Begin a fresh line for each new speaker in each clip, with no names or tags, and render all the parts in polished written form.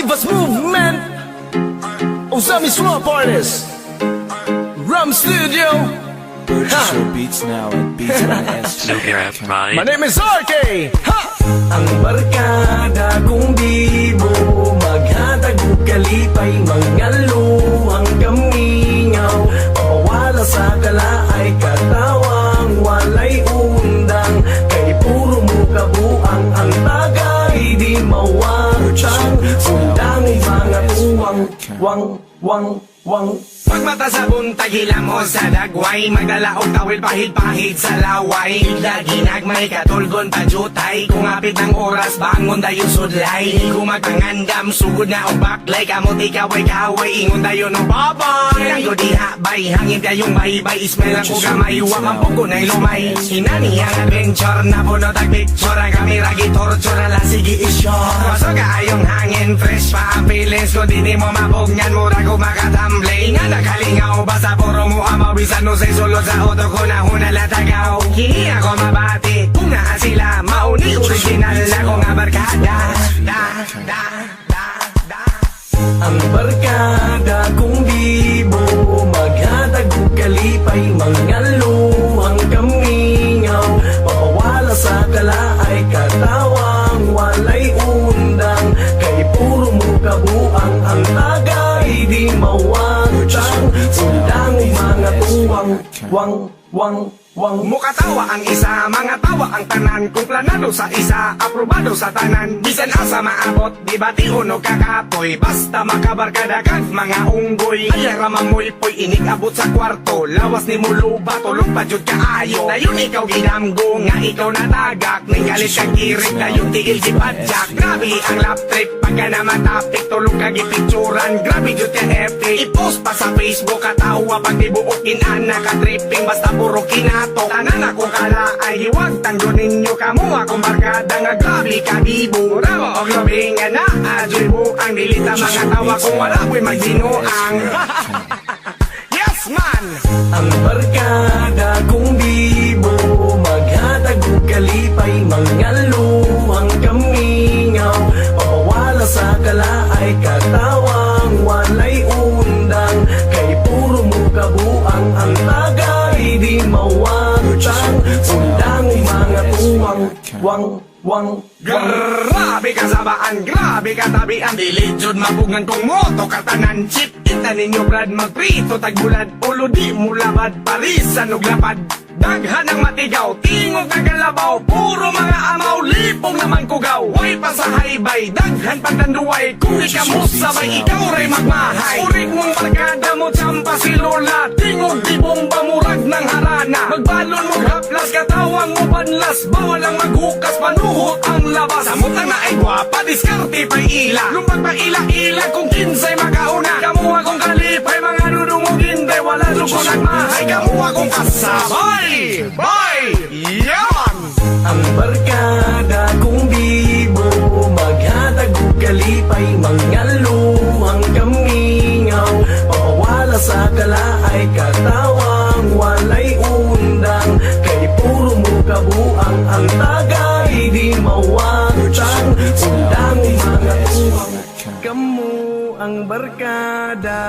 Divas Movement, Osami Swamp Artist, Rum Studio.
Purchase your beats now at beats.s.
My name is RK. Ha!
Ang barkada kong bibo, maghatag og kalipay, mangaluhang kamingaw, mapawala sa kalaay, katawang walay undang, kay puro mo kabuang, ang tagay di mawatang, undang mga tuwang, wang.
Pagmata sa buntag, hila mo sa dagway, magdala og tawil pahid-pahid sa laway. Lagi nagmay katulgon pajutay, kung apit ng oras bangon dayon sudlay. Kung magpangandam sugod na og baklay, kamot ikaw ay kaway, ingon dayon og babay. Layo diha bay, hangin kayong baybay, ismail ang kugamay, wakang pugo na'y lumay. Hinani ang adventure na puno tag picture, ang kamera gitorture ala sige isyore. Pasok ayong hangin, fresh pa ang feelings ko, di mo mapugnan, mura ko makatamblay. Nga nakalingaw, basta puro mo amaw, bisan no say sulod sa auto ko na hunalatagaw. Hindi ako mabati, kung naa sila, mauni original ako nga barkada.
Ang barkada kong bibo, maghatag og kalipay, mangaluhang kamingaw, mapawala sa kalaay, katawang walay undang, kay puro mo kabuang, ang tagay di mawatang, undang mga tuwang, wang.
Mukatawa ang isa, mga tawa ang tanan. Kung planado sa isa, aprobado sa tanan. Bisan asa maabot, di ba tiunog kakapoy. Basta makabarkada kag mga unggoy. Ayara mamoy poy, inig abot sa kwarto. Lawas ni muluba, tulog pa jud kaayo. Dayon ikaw ginamgo, nga ikaw natagak. Ning galit kag kirig, dayon tiil gipadyak. Grabe ang lap trip, pagka naman tapik. Tulog kag ipicturan, grabe jud ka epic. I-post pa sa Facebook, katawa pag di buok inana ka tripping. Basta puro kinato, tanan ako kalaay. Hiwag tanggo ninyo kamo akong barkada nga grabe kabibo. Ramo og labi nga na adyoy buang, dilita mga tawa kung wala ko'y magdinuang. Yes man!
Ang barkada kong bibo, maghatag og kalipay, mangaluhang kamingaw, mapawala sa kalaay, katawang walay undang, kay puro mo kabuang, ang tagay di mawatang, undang mga tuwang, wang.
Grabe kasabaan, grabe katabian. Dili jud mapugngan kong moto katanan. Chip ita ninyo brad, magprito tagbulad. Ulo di mulabad, parisan og lapad. Daghan ang matigaw, tingog kagalabaw. Puro mga amaw, lipong naman kugaw. Way pa sa haybay, daghan pagdanduway. Kung ikaw sabay, ikaw ray magmahay. Urik mong barkada mo, tsampa si Lola. Tingog di bomba, murag ng harana. Magbalon mo haplas, katawang mo panlas. Bawal ang maghukas, panuhot ang labas. Samutang na ay gwapa, diskarte pa'y ila. Lumpag pa ila-ila kung kinsay makauna. Kamuha kong kalipay, mga dudungog hindi. Wala luko nagmahay, kamuha kong kasabay. Bye! Yaman!
Ang barkada kong bibo, maghatag og kalipay, mangaluhang kamingaw, mapawala sa kalaay, katawang walay undang, kay puro mo kabuang, ang tagay di mawatang, undang mga tuwang, kamu ang barkada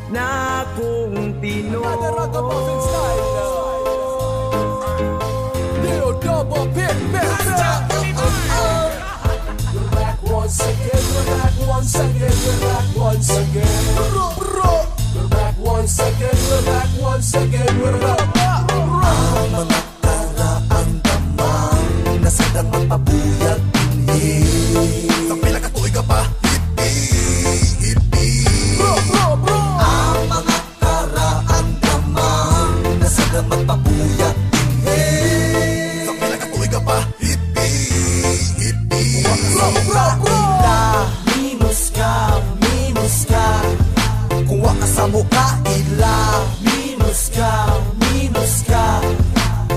na kung tino.
Once again, we're back once again, we're back once again. We're back once again, we're back once again, we're back.
Ang mga karaang damang nasadang magpabuyag pinhi. Sa pila ka tuig ka pa, hippie. Ang mga karaang damang nasadang magpabuyag pinhi. Sa pila ka tuig ka pa, hippie. Minus ka, kung waka sa mukha ila. Minus ka,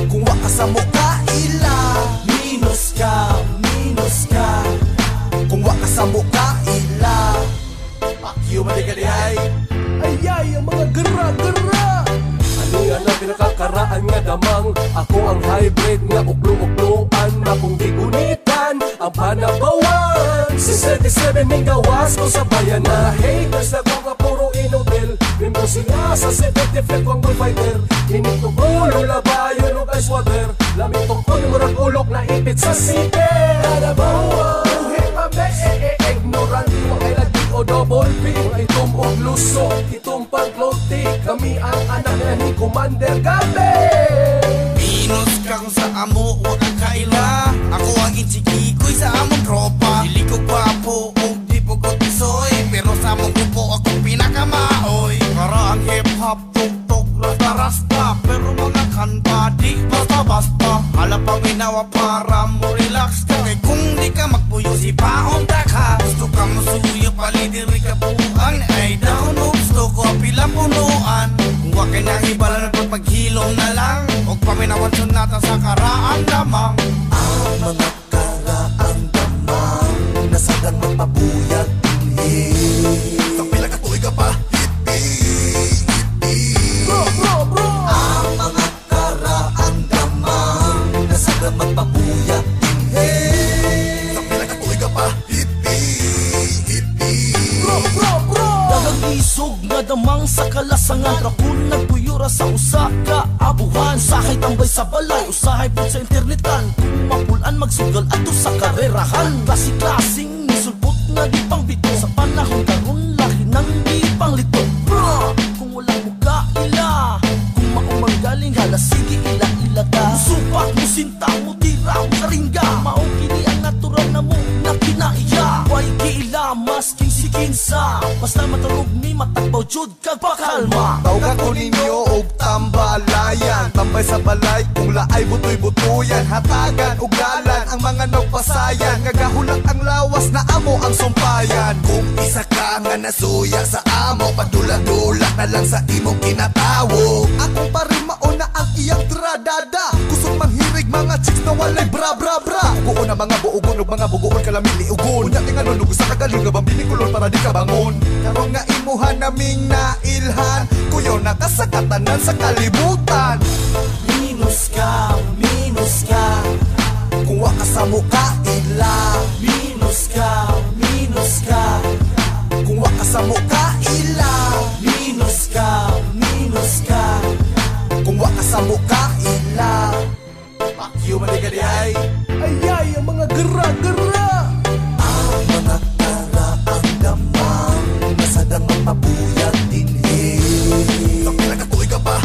kung waka sa mukha ila. Minus ka, kung waka sa mukha ila. Pakyo maligalihay.
Ayay, ang mga gara-gara. Ano yan ang pinakakaraan nga damang? Ako ang hybrid nga uklo-ukloan na kung di gunitan ang panabawan. 27 may gawas ko sa bayan na haters na mga puro inotel. Mimbo sila sa 70 flip kong bullfighter. Hinito ulo labayo no kay swatter. Lamitong ko murag ulok na ipit sa site. Kanabawa buhi kami ignorant mo kay lagi o double P. Itom og luso, itom pagkloti. Kami ang anak na ni Commander Gabe.
Minus ka kung sa amo, huwag kang kaila. Ako ang inchikikoy sa among tropa. Dili ko gwapo, o di po ko tisoy. Pero sa among grupo, ako pinakamaoy. Para ang hip-hop, tuk-tuk, rasta-rasta. Pero mga kanta, di basta-basta. Hala pang inawa para mo relax ka. Kay kung di ka magpuyo, si paong ka. Gusto ka masuyo, palidiri ka buang. Ay daw no, gusto ko pila punuan. Kung wag kay nahibala na paghilom na lang. Huwag paminawan sunata sa karaan lamang. Ang mga karaan lamang nasadang magpapuyat sa pila ka tuig ka pa. Ang mga karaan lamang nasadang magpapuyat sa pila ka tuig ka pa.
Dagang isog nga damang sa kalasangan. Rakun nagtuyura sa usa ka abuhan. Usahay tambay sa balay, usahay po sa internetan. Kung mapulan magsugal ato sa karerahan. Klase-klaseng nisulpot nga di pang bito. Sa panahon karon laki nang di pang lito. Bro, kung walang muka ila, kung maumang galing hala sige ila-ila ka. Supak mo sinta mo tira mo karingga. Maong kini ang natural na mo na kinaiya. Way kiila mas kinsa. Basta matulog ni matakbaw jud kag pakalma.
Tawag ko ninyo og tambalayan. Tambay sa balay kung laay butoy-butuyan. Hatagan ug galan ang mga nagpasayan. Kagahulat ang lawas na amo ang sumpayan. Kung isa ka nga nasuya sa amo, padula-dula na lang sa imong kinatawog. Akong parimao na ang iyang tradada. Kusog manghirig mga chicks na walay bra-bra-bra. Ugoon na mga buugon ug mga bugoon kalamili ugon. Unya tinga nulog sa kagalog nga bambini kulon para di ka bangon. Karong nga imuhan naming nailhan. Kuyaw na ka sa katanan sa kalibutan.
Minus ka, minus ka.
Kung wa ka sa mukha ila.
Minus ka, minus ka.
Kung wa ka sa mukha ila.
Minus ka, minus ka.
Kung wa ka sa mukha ila. Fuck you manigaday.
Ayay, ang mga gara-gara.
Ang mga karaan damang nasadang magpapuyat dinhi. Sa pila ka tuig ka pa.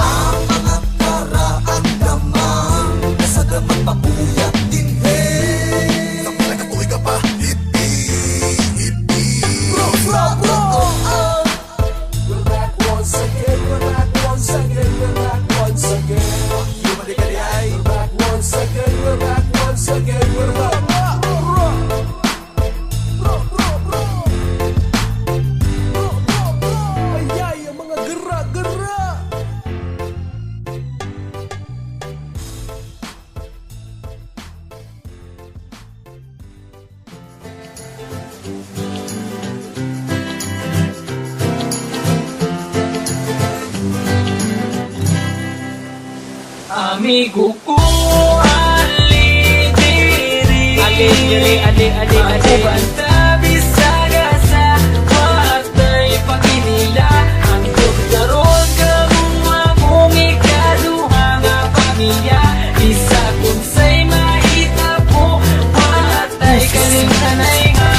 Ang mga karaan damang nasadang magpapuyat dinhi. Sa pila ka tuig ka pa.
We're back once again, we're back once again, we're back once again.
You manigaday.
We're back once again, we're back once again, we're back. Ayay, ang mga gara-gara.
Amigo ko, alidiri Ako banta, bisaga sa matay paginila Ang doktoron ka mong ikaduha nga pamilya Isa kung sa'y mahitabo, matay kalimtanay nga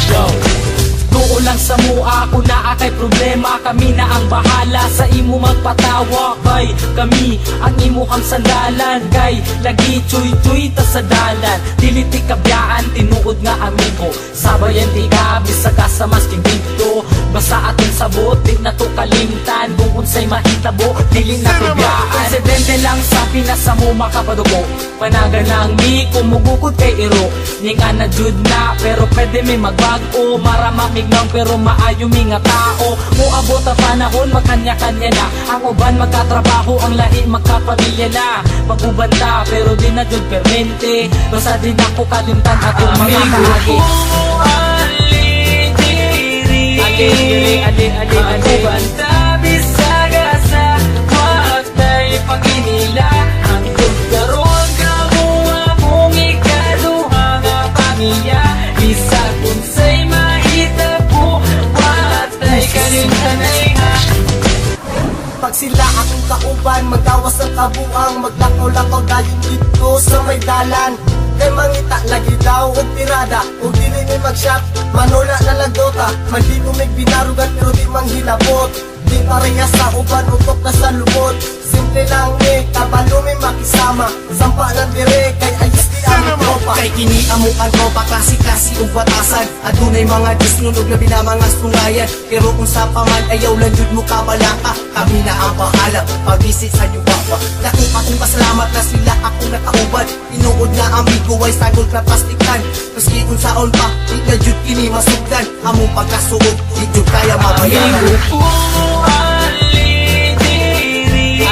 Doon lang sa mua ako na kay problema Kami na ang bahala sa imo magpatawa Kay kami ang imo kang sandalan Kay lagi chuy-chuy ta sa dalan Dili ti kabyaan tinuod nga amigo Sabayan ti gabi sa kasa masking dito Basta atin sabot di na to kalimtan Kung unsay mahitabo dili na kabyaan Insidente lang sa pinasa mo makapadugo Panagan lang mi kumugukod kay iro Ninga na jud na pero pwede may magbago Maramamig lang pero maayo mi nga tao Muabot ang panahon magkanya-kanya na Ang uban magkatrabaho ang lahi magkapamilya na Magubanda pero di na jud permente Basta din ako kalimtan atong mga kahagi Ako banta bisaga sa matay paginila Ang tugkaroon ka mo akong ikaduha pamilya Isa kung sa'y mahitabo Watay kalimtanay ha
Pag sila akong kauban, magdawas ang kabuang Maglakaw-lakaw dayon dito sa may dalan Kay mangita lagi daw og tirada Og dili ni mag-shot, manula na lagdota Maldito may binarugan pero di manghilabot Di pareha sa uban, utok na sa lubot Simple lang ni, kabalo may makisama Sampa ng dire, kay ayos di ang tropa Kay kini amo ang tropa, klase-klase ug batasan Adunay mga disnunog na mga sungayan Pero kung sa paman, ayaw lang jud mo kabalaka Kami na ang bahala, pag-visit sa nyubawa Dako akong pasalamat na sila akong nakauban Tinuod na amigo ay sagol na plastikan Maski kung saon pa, di na jud kini masugdan Among pagkasuod, di jud kaya mabayaran
Amigo ko,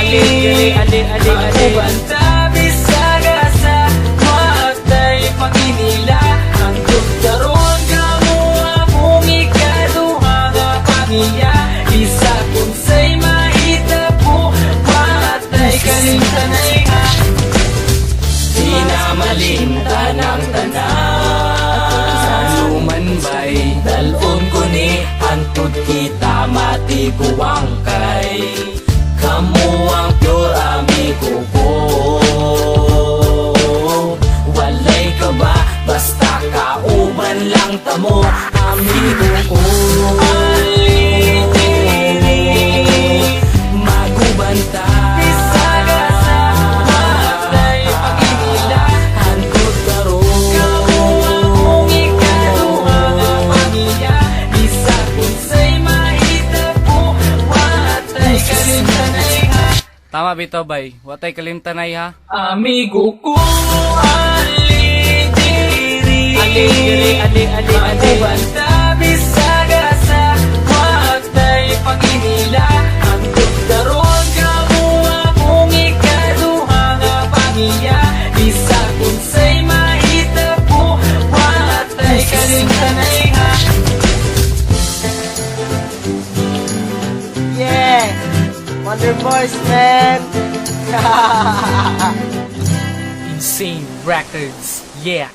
ali-diri Ako bantabi sa gasa Matay panginila Ang dugdaron kamo among ikaduha nga pamilya Isa kung sa'y mahitabo Matay kalimtanay ha Di na malintan ang tanan Sumanbay dalon ko ni Antud kita matiguang kay Kamu ang pure amigo ko Walay ka ba? Basta kauban lang tamo Amigo ko Ali-diri Magubanta Bisagasa Matay pag-inila Hantod karoon Kamu akong ikaduha nga pamilya Isa kung sa'y mahitabo Watay kalimtanay ha
Tama bitaw bay, watay kalimtanay ha.
Amigo ko ali-diri Ako bantabi sa gasa Watay pag-inila Ang dugdaron kamo akong ikaduha nga pamilya Isa kung sa'y mahitabo Watay kalimtanay ha
Yeah! Wonder Boys, man!
Insane Records, yeah.